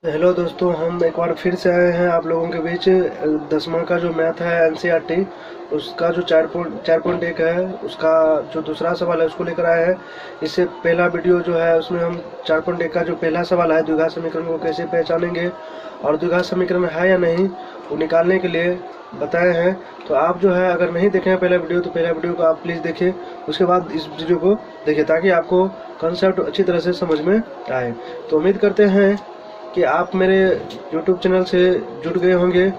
Hello दोस्तों, हम एक बार फिर से आए हैं आप लोगों के बीच। 10वां का जो मैथ है एनसीईआरटी, उसका जो 4.1 है, उसका जो दूसरा सवाल है उसको लेकर आए हैं। इससे पहला वीडियो जो है उसमें हम 4.1 का जो पहला सवाल है द्विघात समीकरण को कैसे पहचानेंगे और द्विघात समीकरण है या नहीं वो निकालने के लिए बताए हैं। तो आप जो है अगर नहीं देखे हैं पहला वीडियो तो पहला वीडियो को आप प्लीज़ देखिए, उसके बाद इस वीडियो को देखिए ताकि आपको कॉन्सेप्ट अच्छी तरह से समझ में आए। तो उम्मीद करते हैं कि आप मेरे YouTube चैनल से जुड़ गए होंगे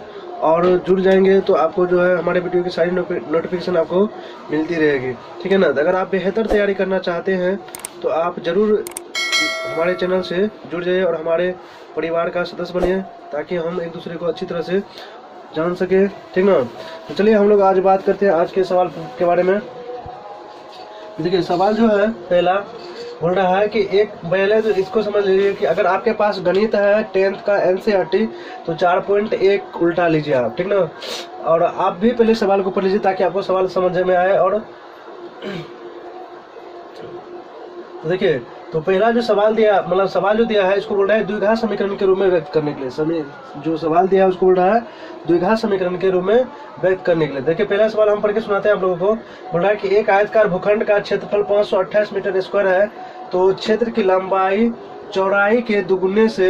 और जुड़ जाएंगे तो आपको जो है हमारे वीडियो की सारी नोटिफिकेशन आपको मिलती रहेगी, ठीक है ना। अगर आप बेहतर तैयारी करना चाहते हैं तो आप ज़रूर हमारे चैनल से जुड़ जाइए और हमारे परिवार का सदस्य बनिए ताकि हम एक दूसरे को अच्छी तरह से जान सके, ठीक ना। तो चलिए हम लोग आज बात करते हैं आज के सवाल के बारे में। देखिए सवाल जो है पहला बोल रहा है कि एक पहले तो इसको समझ लीजिए कि अगर आपके पास गणित है 10th का एनसीईआरटी तो 4.1 उल्टा लीजिए आप, ठीक ना। और आप भी पहले सवाल को पढ़ लीजिए ताकि आपको सवाल समझ में आए। और तो देखिए तो पहला जो सवाल दिया मतलब सवाल जो दिया है इसको बोल रहा है द्विघात समीकरण के रूप में व्यक्त करने के लिए। जो सवाल दिया है उसको बोल रहा है द्विघात समीकरण के रूप में व्यक्त करने के लिए। देखिए पहला सवाल हम पढ़ के सुनाते हैं आप लोगों को। बोल रहा है कि एक आयतकार भूखंड का क्षेत्रफल 528 मीटर स्क्वायर है तो क्षेत्र की लंबाई चौड़ाई के दुगुने से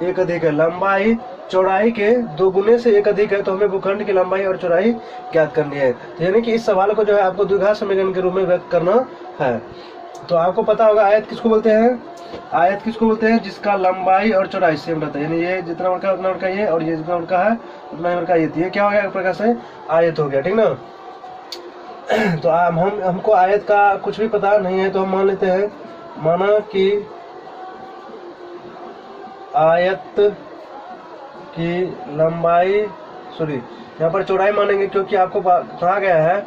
एक अधिक है। लंबाई चौड़ाई के दोगुने से एक अधिक है तो हमें भूखंड की लंबाई और चौड़ाई ज्ञात करनी है। तो यानी कि इस सवाल को जो है आपको द्विघात समीकरण के रूप में व्यक्त करना है। तो आपको पता होगा आयत किसको बोलते हैं, आयत किसको बोलते हैं जिसका लंबाई और चौड़ाई सेम रहता है। यानी ये जितना बड़ा उतना बड़ा ये और ये जितना बड़ा है उतना ही बड़ा ये क्या हो गया एक प्रकार से आयत हो गया, ठीक ना। तो हमको आयत का कुछ भी पता नहीं है तो हम मान लेते हैं, माना कि आयत की लंबाई यहाँ पर चौड़ाई मानेंगे क्योंकि आपको कहा गया है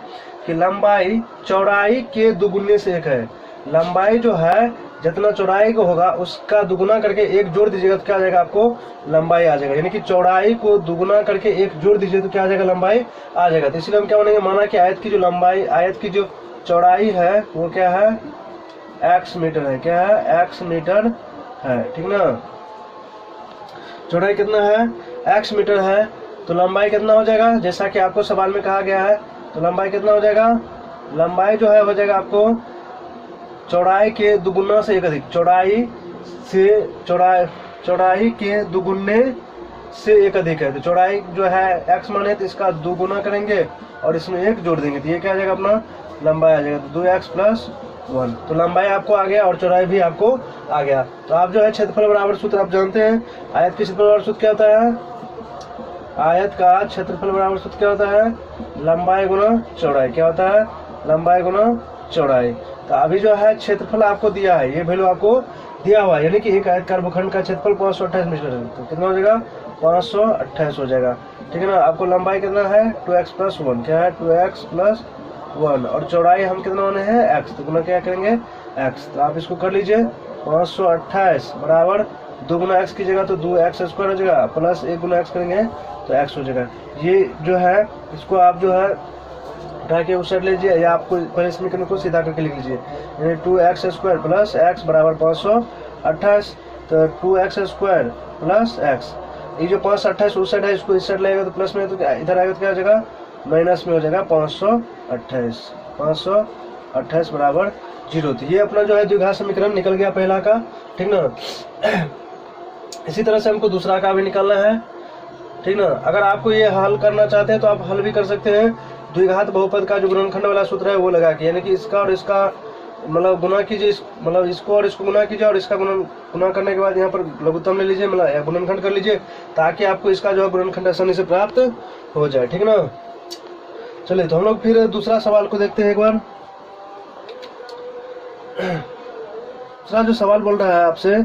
कि लंबाई चौड़ाई के दुगुने से एक है। लंबाई जो है जितना चौड़ाई को होगा उसका दुगुना करके एक जोड़ दीजिएगा तो क्या आ जाएगा, आपको लंबाई आ जाएगा। यानी कि चौड़ाई को दुगुना करके एक जोड़ दीजिए तो क्या आ जाएगा, लंबाई आ जाएगा। तो इसलिए हम क्या मानेंगे, माना कि आयत की जो लंबाई आयत की जो चौड़ाई है वो क्या है, x मीटर है। क्या है, x मीटर है, ठीक ना। चौड़ाई कितना है, x मीटर है तो लंबाई कितना हो जाएगा, जैसा कि आपको सवाल में कहा गया है। तो लंबाई कितना हो जाएगा, लंबाई जो है हो जाएगा आपको चौड़ाई के दुगुना से एक अधिक। चौड़ाई के दुगुने से एक अधिक है। तो चौड़ाई जो है x माने तो इसका दुगुना करेंगे और इसमें एक जोड़ देंगे तो ये क्या आ जाएगा, अपना लंबाई आ जाएगा। तो 2x + 1 तो लंबाई आपको आ गया और चौड़ाई भी आपको आ गया। तो आप जो है क्षेत्रफल बराबर सूत्र आप जानते हैं। आयत के क्षेत्रफल बराबर सूत्र क्या होता है, आयत का क्षेत्रफल बराबर सूत्र क्या होता है, लंबाई गुना चौड़ाई। क्या होता है, लंबाई गुना चौड़ाई। तो अभी जो है क्षेत्रफल आपको दिया है, ये वैल्यू आपको दिया हुआ है, यानी कि एक आयतकार भूखंड का क्षेत्रफल 528 मीटर है। तो कितना हो जाएगा, 528 हो जाएगा, ठीक है ना। आपको लंबाई कितना है, 2x + 1। क्या है, 2x + 1 और चौड़ाई हम कितना माने हैं, x। तो गुना क्या करेंगे, x। तो आप इसको कर लीजिए, 528 बराबर 2 गुना x की जगह तो 2x² हो जाएगा प्लस 1 गुना x करेंगे तो x हो जाएगा। ये जो है इसको आप जो है उठा के उस साइड लीजिए या आपको पहले समीकरण को सीधा करके लिख लीजिए। यानी 2x² + x बराबर 528। तो 2x² + x, ये जो 528 उस साइड है इसको इस साइड लगेगा तो प्लस में, तो इधर आएगा तो क्या हो जाएगा, माइनस में हो जाएगा 528 बराबर 0। तो ये अपना जो है द्विघात समीकरण निकल गया पहला का, ठीक ना। इसी तरह से हमको दूसरा का भी निकालना है, ठीक ना। अगर आपको ये हल करना चाहते हैं तो आप हल भी कर सकते हैं। द्विघात बहुपद का जो गुणनखंड वाला सूत्र है वो लगा के, यानी कि इसका और इसका मतलब गुना कीजिए, मतलब इसको और इसको गुना कीजिए और इसका गुना करने के बाद यहाँ पर लघुत्तम ले लीजिए, मतलब गुणनखंड कर लीजिए ताकि आपको इसका जो है गुणनखंड आसानी से प्राप्त हो जाए, ठीक ना। चलिए तो हम लोग फिर दूसरा सवाल को देखते हैं एक बार। दूसरा जो सवाल बोल रहा है आपसे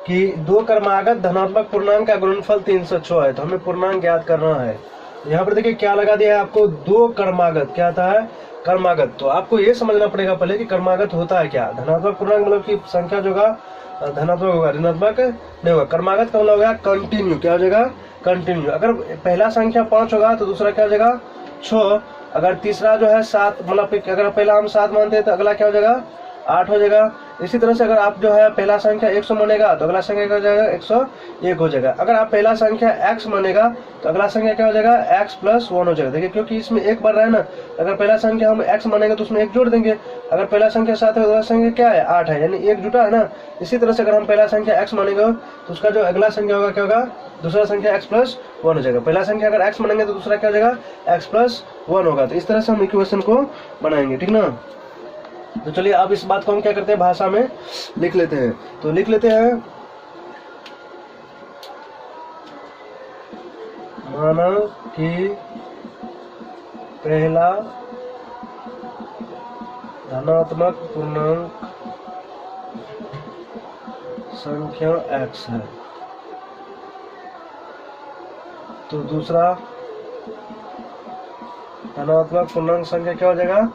कि दो क्रमागत धनात्मक पूर्णांक का गुणनफल 306 है तो हमें पूर्णांक ज्ञात करना है। यहाँ पर देखिए क्या लगा दिया है आपको, दो क्रमागत। क्या आता है, क्रमागत। तो आपको ये समझना पड़ेगा पहले कि क्रमागत होता है क्या। धनात्मक पूर्णांक मतलब कि संख्या जो होगा धनात्मक होगा, ऋणात्मक नहीं होगा। क्रमागत का मतलब होगा कंटिन्यू। क्या हो जाएगा, कंटिन्यू। अगर पहला संख्या 5 होगा तो दूसरा क्या हो जाएगा, 6। अगर तीसरा जो है 7, मतलब अगर पहला हम 7 मानते हैं तो अगला क्या हो जाएगा, 8 हो जाएगा। इसी तरह से अगर आप जो है पहला संख्या 100 मानेगा तो अगला संख्या क्या हो जाएगा, 101 हो जाएगा। अगर आप पहला संख्या x मानेगा तो अगला संख्या क्या हो जाएगा, x + 1 हो जाएगा। देखिए क्योंकि इसमें एक बढ़ रहा है ना, अगर पहला संख्या हम x मानेंगे तो उसमें 1 जोड़ देंगे। अगर पहला संख्या 7 है तो अगला संख्या क्या है, 8 है, यानी 1 जुटा है ना। इसी तरह से अगर हम पहला संख्या x मानेंगे तो उसका जो अगला संख्या होगा क्या होगा, दूसरा संख्या x + 1 हो जाएगा। पहला संख्या अगर x मानेंगे तो दूसरा क्या हो जाएगा, x + 1 होगा। तो इस तरह से हम इक्वेशन को बनाएंगे, ठीक ना। तो चलिए अब इस बात को हम क्या करते हैं, भाषा में लिख लेते हैं। तो लिख लेते हैं, माना कि पहला धनात्मक पूर्णांक संख्या x है, तो दूसरा धनात्मक पूर्णांक संख्या क्या हो जाएगा,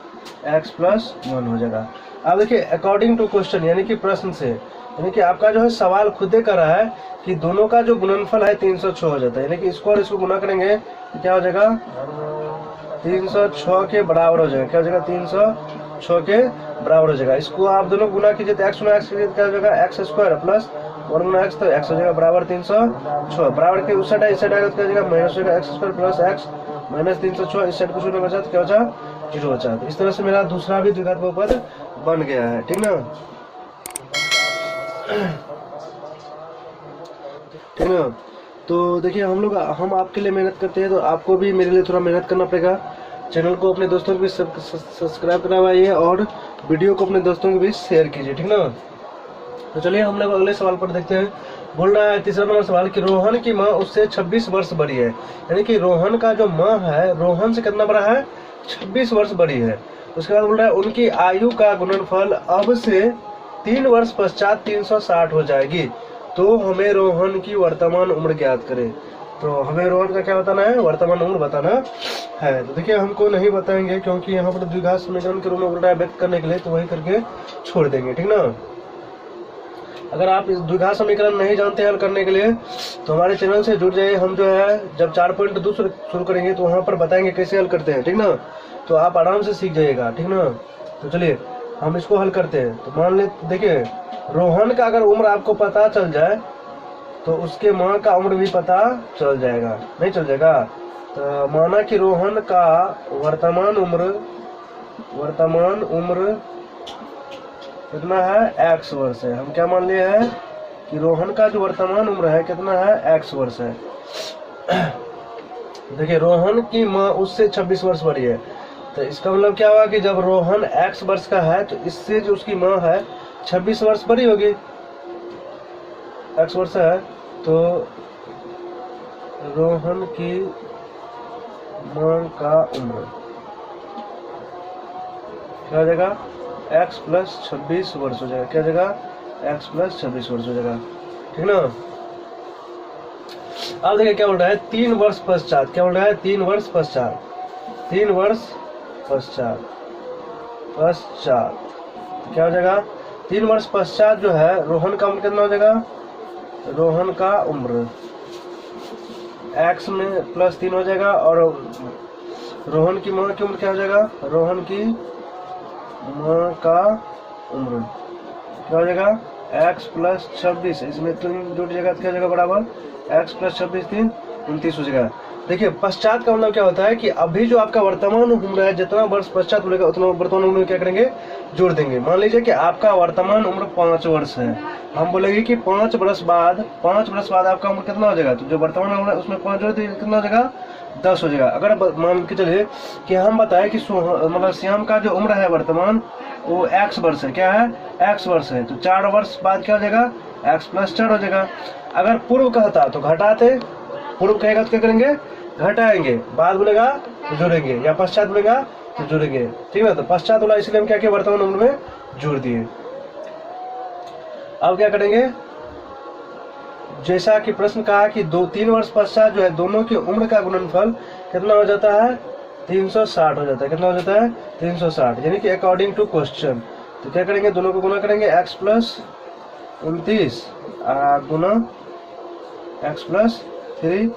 x + 1 हो जाएगा। अब देखिए अकॉर्डिंग टू क्वेश्चन, यानी कि प्रश्न से, यानी कि आपका जो है सवाल खुद ही कर रहा है कि दोनों का जो गुणनफल है 306 हो जाता है, यानी कि इसको और इसको गुना करेंगे तो क्या हो जाएगा, 306 के बराबर हो जाएगा। क्या हो जाएगा, 306 के बराबर हो जाएगा। इसको आप दोनों गुना कीजिए तो x गुना x कीजिए क्या हो जाएगा, x² + 1 गुना x, तो x हो जाएगा बराबर 306। बराबर के उस साइड इस साइड आएगा तो क्या हो जाएगा, माइनस हो जाएगा x² + x - 306। इस साइड कुछ नहीं बचा तो क्या बचा, 0 बचा। तो इस तरह से मेरा दूसरा भी द्विघात पद बन गया है, ठीक ना, ठीक ना। तो देखिए हम आपके लिए मेहनत करते हैं, तो आपको भी मेरे लिए थोड़ा मेहनत करना पड़ेगा। चैनल को अपने दोस्तों के बीच सब्सक्राइब करवाइए और वीडियो को अपने दोस्तों के बीच शेयर कीजिए, ठीक ना। तो चलिए हम लोग अगले सवाल पर देखते हैं। बोल रहा है तीसरा नंबर सवाल कि रोहन की माँ उससे 26 वर्ष बड़ी है, यानी कि रोहन का जो माँ है रोहन से कितना बड़ा है, 26 वर्ष बड़ी है। उसके बाद बोल रहा है उनकी आयु का गुणनफल अब से 3 वर्ष पश्चात 360 हो जाएगी, तो हमें रोहन की वर्तमान उम्र ज्ञात करें। तो हमें रोहन का क्या बताना है, वर्तमान उम्र बताना है। तो देखिए हमको नहीं बताएंगे क्योंकि यहाँ पर द्विघात समीकरण के रूप में बोल रहा है व्यक्त करने के लिए, तो वही करके छोड़ देंगे, ठीक ना। अगर आप इस द्विघात समीकरण नहीं जानते हल करने के लिए तो हमारे चैनल से जुड़ जाइए। हम जो है जब 4.2 शुरू करेंगे तो वहाँ पर बताएंगे कैसे हल करते हैं, ठीक ना। तो आप आराम से सीख जाइएगा, ठीक ना। तो चलिए हम इसको हल करते हैं। तो मान ले, देखिए रोहन का अगर उम्र आपको पता चल जाए तो उसके माँ का उम्र भी पता चल जाएगा, नहीं चल जाएगा। तो माना कि रोहन का वर्तमान उम्र कितना है, x वर्ष है। हम क्या मान लिए हैं कि रोहन का जो वर्तमान उम्र है कितना है, x वर्ष है। देखिए रोहन की माँ उससे 26 वर्ष बड़ी है, तो इसका मतलब क्या हुआ कि जब रोहन x वर्ष का है तो इससे जो उसकी माँ है 26 वर्ष बड़ी होगी, x वर्ष है, तो रोहन की माँ का उम्र क्या हो जाएगा, x + 26 वर्ष हो जाएगा। क्या हो जाएगा, x + 26 वर्ष हो जाएगा, ठीक ना। अब देखिए क्या बोल रहा है, 3 वर्ष पश्चात, क्या बोल रहा है, 3 वर्ष पश्चात, 3 वर्ष पश्चात क्या हो जाएगा, 3 वर्ष पश्चात जो है रोहन का उम्र कितना हो जाएगा, रोहन का उम्र x में +3 हो जाएगा और रोहन की माँ की उम्र क्या हो जाएगा, रोहन की माँ का उम्र क्या हो जाएगा, x + 26, इसमें 3 जुट जाएगा तो क्या हो जाएगा बराबर x + 26 3 29 हो जाएगा। देखिए पश्चात का मतलब क्या होता है कि अभी जो आपका वर्तमान उम्र है जितना वर्ष पश्चात बोलेगा उतना वर्तमान उम्र में क्या करेंगे, जोड़ देंगे। मान लीजिए कि आपका वर्तमान उम्र 5 वर्ष है, हम बोलेंगे कि 5 वर्ष बाद आपका उम्र कितना हो जाएगा, तो जो वर्तमान उम्र है उसमें 5 जोड़ देंगे कितना हो जाएगा, 10 हो जाएगा। अगर मान के चलिए कि हम बताएं कि मतलब श्याम का जो उम्र है वर्तमान वो x वर्ष है, क्या है, x वर्ष है, तो 4 वर्ष बाद क्या हो जाएगा, x + 4 हो जाएगा। अगर पूर्व कहता तो घटाते, पूर्व कहेगा तो क्या करेंगे, घटाएंगे, बाद बोलेगा तो जोड़ेंगे, या पश्चात बोलेगा तो जोड़ेंगे, ठीक है। तो पश्चात बोला इसलिए हम क्या किए, वर्तमान उम्र में जोड़ दिए। अब क्या करेंगे, जैसा कि प्रश्न कहा कि 3 वर्ष पश्चात जो है दोनों की उम्र का गुणनफल कितना हो जाता है, 360 हो जाता है। कितना हो जाता है, 360, यानी कि अकॉर्डिंग टू क्वेश्चन। तो क्या करेंगे, दोनों को गुना करेंगे, x + 29 गुना x + 3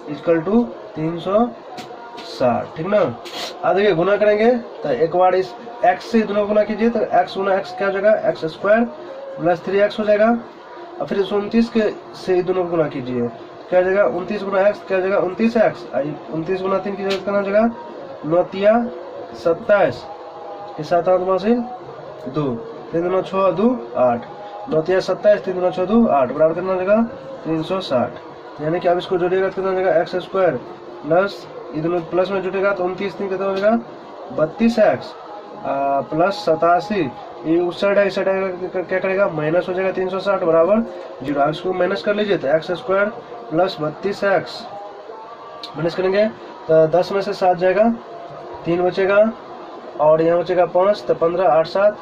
= 360, ठीक ना। अब देखिए गुना करेंगे तो एक बार इस x से दोनों गुना कीजिए तो x गुना x क्या हो जाएगा, x स्क्वायर प्लस 3x हो जाएगा। और फिर 29 के से दोनों गुना कीजिए, क्या हो जाएगा 29 गुना x क्या हो जाएगा 29x। 29 गुना 3 की जगह कितना हो जाएगा 9 तिया 27 के साथ 2 3 दूना 6 2 8 9 तिया 27 3 दूना 6 2 8 बराबर कितना हो जाएगा 360। यानी कि आप इसको जोड़िएगा तो कितना हो जाएगा x स्क्वायर प्लस ये दोनों प्लस में जुटेगा तो 29 3 कितना हो जाएगा 32x प्लस 87। ये उस साइड है इस साइड क्या करेगा माइनस हो जाएगा 360 बराबर 0। इसको माइनस कर लीजिए तो x square plus 32x minus करेंगे तो 10 में से 7 जाएगा 3 बचेगा और यहाँ बचेगा 5 तो 15 8 7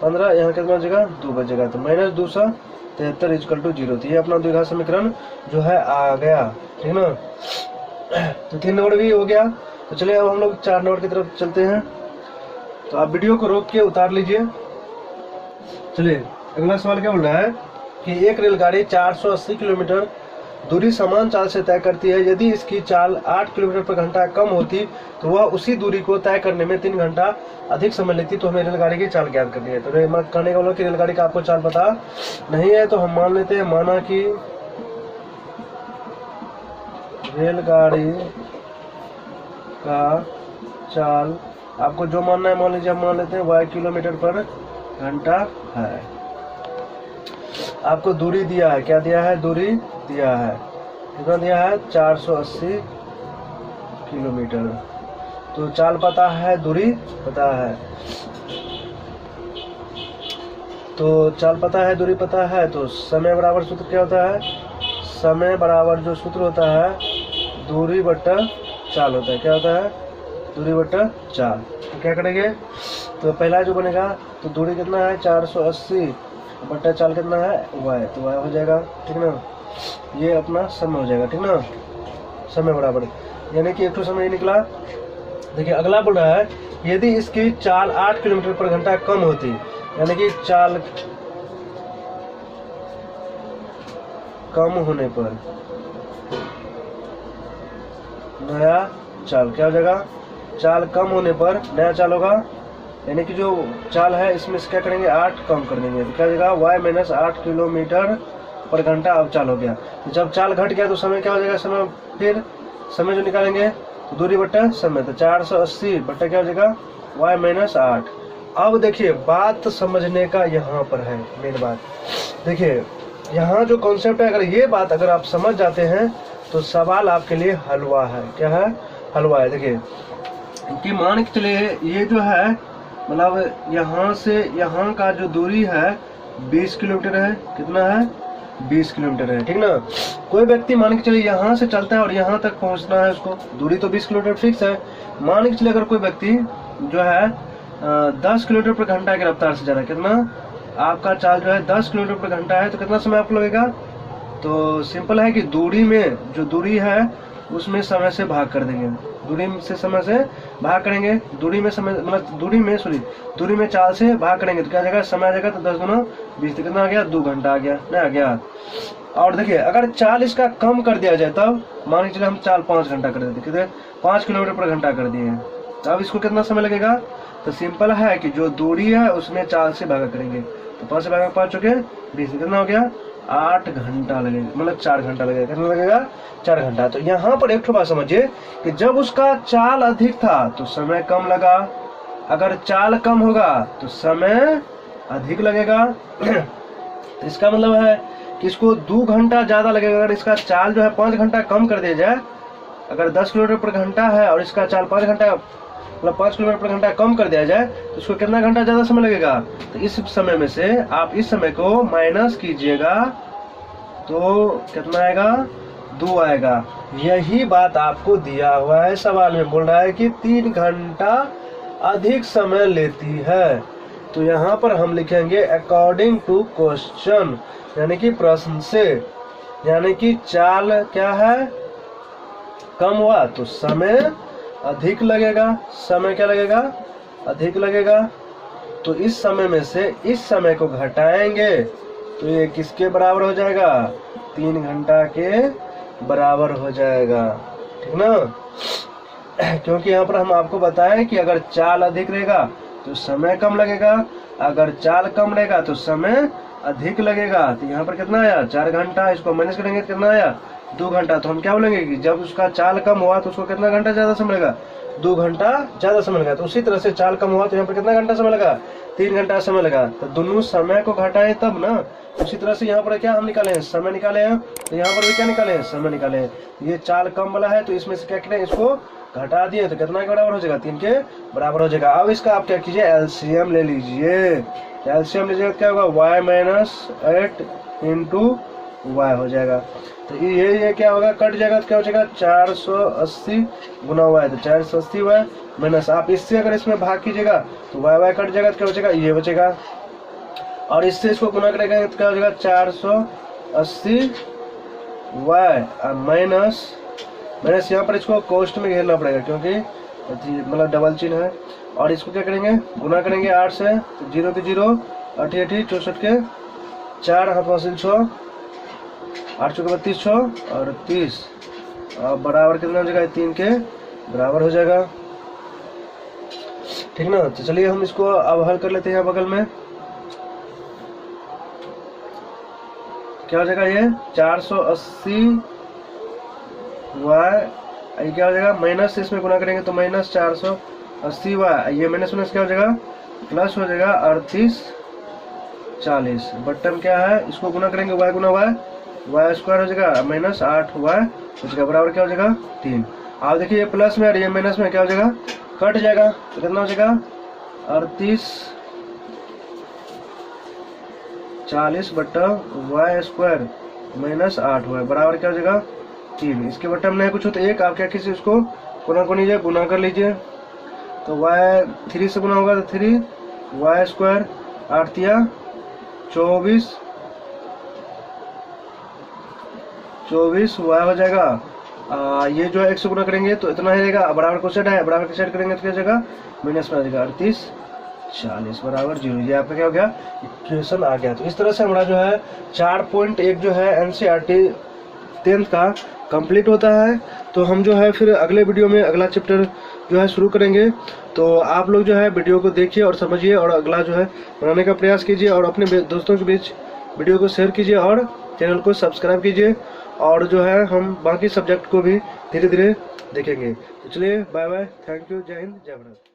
15 यहाँ कितना बचेगा 2 बचेगा तो माइनस 273 इक्वल टू 0। तो ये अपना द्विघात समीकरण जो है आ गया, ठीक ना। तो 3 नंबर भी हो गया। तो चलिए अब हम लोग 4 नंबर की तरफ चलते हैं। तो आप वीडियो को रोक के उतार लीजिए। चलिए अगला सवाल क्या बोल रहा है कि एक रेलगाड़ी 480 किलोमीटर दूरी समान चाल से तय करती है। यदि इसकी चाल 8 किलोमीटर पर घंटा कम होती तो वह उसी दूरी को तय करने में 3 घंटा अधिक समय लेती। तो हमें रेलगाड़ी की चाल ज्ञात करनी है। तो कहने का मतलब कि रेलगाड़ी का आपको चाल पता नहीं है तो हम मान लेते हैं, माना कि रेलगाड़ी का चाल आपको जो मानना है मान लीजिए, हम मान लेते हैं y किलोमीटर पर घंटा है। आपको दूरी दिया है, क्या दिया है, दूरी दिया है, कितना दिया है 480 किलोमीटर। तो चाल पता है, दूरी पता है। तो चाल पता है, दूरी पता है, तो समय बराबर सूत्र क्या होता है, समय बराबर जो सूत्र होता है दूरी बट्टा चाल होता है। क्या होता है, दूरी बट्टा चाल। तो क्या करेंगे, तो पहला जो बनेगा तो दूरी कितना है 480 बट्टा चाल कितना है y, तो y हो जाएगा, ठीक ना। ये अपना समय हो जाएगा, ठीक ना, समय बराबर यानी कि एक तो समय निकला। देखिए अगला बोल रहा है यदि इसकी चाल 8 किलोमीटर पर घंटा कम होती, यानी कि चाल कम होने पर नया चाल क्या हो जाएगा, चाल कम होने पर नया चाल होगा। यानी कि जो चाल है इसमें से क्या करेंगे 8 कम कर देंगे, तो क्या हो जाएगा y माइनस 8 किलोमीटर पर घंटा अब चाल हो गया। तो जब चाल घट गया तो समय क्या हो जाएगा, समय फिर समय जो निकालेंगे तो दूरी बट्टा समय, तो 480 बट्टा क्या हो जाएगा y माइनस 8। अब देखिए बात समझने का यहाँ पर है मेन बात। देखिए यहाँ जो कॉन्सेप्ट है, अगर ये बात अगर आप समझ जाते हैं तो सवाल आपके लिए हलवा है। क्या है, हलवा है। देखिए कि मान के चलिए ये जो है मतलब यहाँ से यहाँ का जो दूरी है 20 किलोमीटर है, कितना है 20 किलोमीटर है, ठीक ना। कोई व्यक्ति मान के चलिए यहाँ से चलता है और यहाँ तक पहुँचना है उसको, दूरी तो 20 किलोमीटर फिक्स है। मान के चलिए अगर कोई व्यक्ति जो है 10 किलोमीटर पर घंटा की रफ्तार से जा रहा है, कितना आपका चाल जो है 10 किलोमीटर पर घंटा है, तो कितना समय आपको लगेगा। तो सिंपल है कि दूरी में जो दूरी है उसमें समय से भाग कर देंगे, दूरी से समय से भाग करेंगे, दूरी में समय मतलब दूरी में चाल से भाग करेंगे तो क्या आ जाएगा, समय आ जाएगा तो 10 गुना 20 कितना आ गया 2 घंटा आ गया, नहीं आ गया। और देखिए अगर चाल इसका कम कर दिया जाए तब मान के चलिए हम चाल 5 घंटा कर देते, कितने 5 किलोमीटर पर घंटा कर दिए, तो अब इसको कितना समय लगेगा। तो सिंपल है कि जो दूरी है उसमें चाल से भागा करेंगे, तो 5 से भागा 5 चुके 20, कितना हो गया 8 घंटा लगेगा, मतलब 4 घंटा लगेगा, कितना लगेगा 4 घंटा। तो यहाँ पर एक बात समझिए कि जब उसका चाल अधिक था तो समय कम लगा, अगर चाल कम होगा तो समय अधिक लगेगा। तो इसका मतलब है कि इसको 2 घंटा ज्यादा लगेगा। अगर इसका चाल जो है 5 घंटा कम कर दिया जाए, अगर 10 किलोमीटर पर घंटा है और इसका चाल 5 घंटा मतलब 5 किलोमीटर पर घंटा कम कर दिया जाए तो इसको कितना घंटा ज्यादा समय लगेगा। तो इस समय में से आप इस समय को माइनस कीजिएगा तो कितना आएगा 2 आएगा। यही बात आपको दिया हुआ है, सवाल में बोल रहा है कि 3 घंटा अधिक समय लेती है। तो यहाँ पर हम लिखेंगे अकॉर्डिंग टू क्वेश्चन, यानी कि प्रश्न से, यानी कि चाल क्या है कम हुआ तो समय अधिक लगेगा, समय क्या लगेगा अधिक लगेगा। तो इस समय में से इस समय को घटाएंगे तो ये किसके बराबर हो जाएगा 3 घंटा के बराबर हो जाएगा, ठीक ना। क्योंकि यहाँ पर हम आपको बताएं कि अगर चाल अधिक रहेगा तो समय कम लगेगा, अगर चाल कम लगेगा तो समय अधिक लगेगा। तो यहाँ पर कितना आया 4 घंटा, इसको माइनस करेंगे तो कितना आया 2 घंटा। तो हम क्या बोलेंगे कि जब उसका चाल कम हुआ तो उसको कितना घंटा ज्यादा समय लगा, 2 घंटा ज्यादा समय लगा। तो उसी तरह से चाल कम हुआ तो यहाँ पर कितना घंटा समय लगा, 3 घंटा समय लगा। तो दोनों समय को घटाए तब ना। उसी तरह से यहाँ पर क्या हम निकाले हैं, समय निकाले हैं, तो यहाँ पर भी क्या निकाले हैं, समय निकाले हैं। ये चाल कम वाला है तो इसमें से क्या करें, इसको घटा दिए तो कितना के बराबर हो जाएगा, 3 के बराबर हो जाएगा। अब इसका आप क्या कीजिए, एलसीएम ले लीजिए। एलसीएम लीजिएगा क्या होगा, y - 8 × y हो जाएगा। तो ये क्या होगा, कट जाएगा तो क्या हो जाएगा 480 गुना y, तो 480 y माइनस, आप इससे अगर इसमें भाग कीजिएगा तो y कट जाएगा तो क्या हो जाएगा, ये बचेगा। और इससे इसको गुना करेगा तो क्या हो जाएगा 480 y माइनस यहाँ पर इसको कोष्ट में घेरना पड़ेगा क्योंकि मतलब डबल चिन्ह है। और इसको क्या करेंगे, गुना करेंगे 8 से, तो 0 के 0, 8 8 64 के 4, हाथ हासिल 6, 8 चौके 32 6 और 30, और बराबर कितना हो जाएगा, 3 के बराबर हो जाएगा। ठीक ना। तो चलिए हम इसको अब हल कर लेते हैं। यहाँ बगल में क्या हो जाएगा, ये 480 y, क्या हो जाएगा माइनस, इसमें गुना करेंगे तो माइनस 480 y, ये माइनस माइनस क्या हो जाएगा प्लस हो जाएगा 38 40। बटन क्या है, इसको गुना करेंगे y गुना y स्क्वायर हो जाएगा माइनस 8y हो जाएगा, बराबर क्या हो जाएगा 3। आप देखिए ये प्लस में और ये माइनस में क्या हो जाएगा, कट जाएगा। तो कितना हो जाएगा 38 40 बट्टा y स्क्वायर माइनस 8y बराबर क्या हो जाएगा 3। इसके बट्टा में नहीं कुछ हो तो 1, आप क्या कीजिए इसको गुना कर लीजिए। तो y 3 से गुना होगा तो 3 y स्क्वायर 8 तिया 24 y हो जाएगा। ये जो है 1 से गुना करेंगे तो इतना ही रहेगा, बराबर को सेट है, बराबर के सेट करेंगे तो क्या जाएगा माइनस में आ जाएगा 38 40 बराबर 0। ये आपका क्या हो गया, इक्वेशन आ गया। तो इस तरह से हमारा जो है 4.1 जो है एनसीईआरटी 10th का कंप्लीट होता है। तो हम जो है फिर अगले वीडियो में अगला चैप्टर जो है शुरू करेंगे। तो आप लोग जो है वीडियो को देखिए और समझिए और अगला जो है बनाने का प्रयास कीजिए और अपने दोस्तों के बीच वीडियो को शेयर कीजिए और चैनल को सब्सक्राइब कीजिए। और जो है हम बाकी सब्जेक्ट को भी धीरे धीरे देखेंगे। तो चलिए बाय बाय, थैंक यू, जय हिंद, जय भारत।